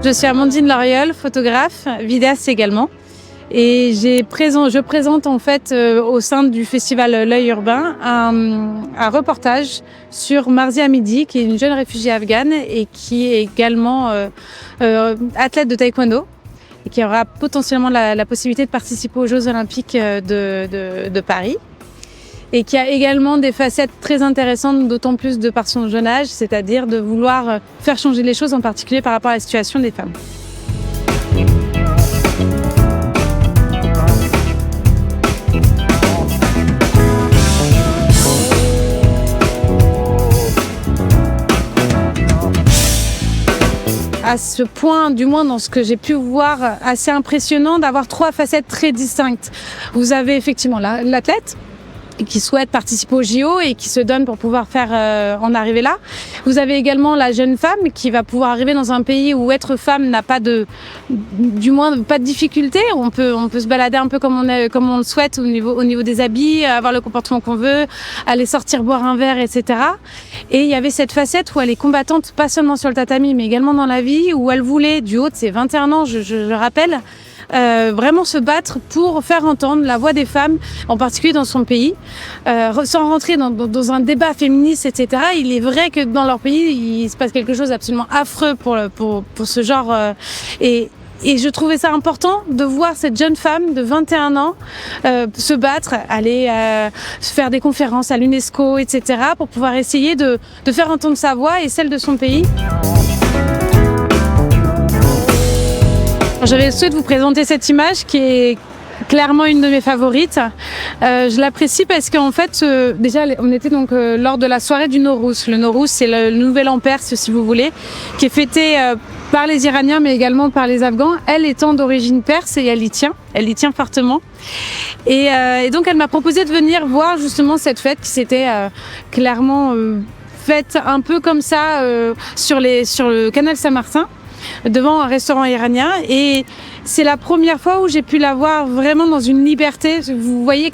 Je suis Amandine Loriol, photographe, vidéaste également. Et je présente en fait au sein du festival L'Œil Urbain un reportage sur Marzia Midi, qui est une jeune réfugiée afghane et qui est également athlète de taekwondo et qui aura potentiellement la possibilité de participer aux Jeux Olympiques de Paris. Et qui a également des facettes très intéressantes, d'autant plus de par son jeune âge, c'est-à-dire de vouloir faire changer les choses, en particulier par rapport à la situation des femmes. À ce point, du moins dans ce que j'ai pu voir, assez impressionnant d'avoir trois facettes très distinctes. Vous avez effectivement l'athlète, qui souhaite participer au JO et qui se donne pour pouvoir en arriver là. Vous avez également la jeune femme qui va pouvoir arriver dans un pays où être femme n'a pas du moins pas de difficulté. On peut se balader un peu comme on le souhaite au niveau des habits, avoir le comportement qu'on veut, aller sortir boire un verre, etc. Et il y avait cette facette où elle est combattante, pas seulement sur le tatami, mais également dans la vie, où elle voulait, du haut de ses 21 ans, je le rappelle, vraiment se battre pour faire entendre la voix des femmes, en particulier dans son pays, sans rentrer dans un débat féministe, etc. Il est vrai que dans leur pays, il se passe quelque chose d'absolument affreux pour ce genre. Et je trouvais ça important de voir cette jeune femme de 21 ans se battre, aller faire des conférences à l'UNESCO, etc. pour pouvoir essayer de faire entendre sa voix et celle de son pays. J'avais le souhait de vous présenter cette image qui est clairement une de mes favorites. Je l'apprécie parce qu'en fait, déjà, on était donc lors de la soirée du Nowruz. Le Nowruz, c'est le nouvel an perse, si vous voulez, qui est fêté par les Iraniens, mais également par les Afghans. Elle étant d'origine perse et elle y tient fortement. Et donc, elle m'a proposé de venir voir justement cette fête qui s'était clairement faite un peu comme ça sur le canal Saint-Martin, devant un restaurant iranien, et c'est la première fois où j'ai pu la voir vraiment dans une liberté. Vous voyez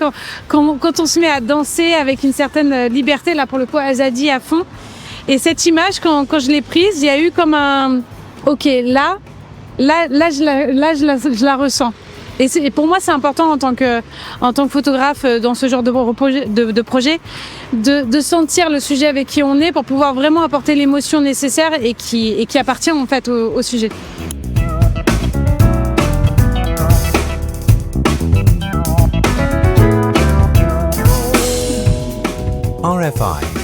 quand on se met à danser avec une certaine liberté, là pour le coup Azadi à fond, et cette image quand je l'ai prise, il y a eu comme un ok, là je la ressens. Et pour moi, c'est important en tant que photographe dans ce genre de projet, de sentir le sujet avec qui on est pour pouvoir vraiment apporter l'émotion nécessaire et qui appartient en fait au sujet. RFI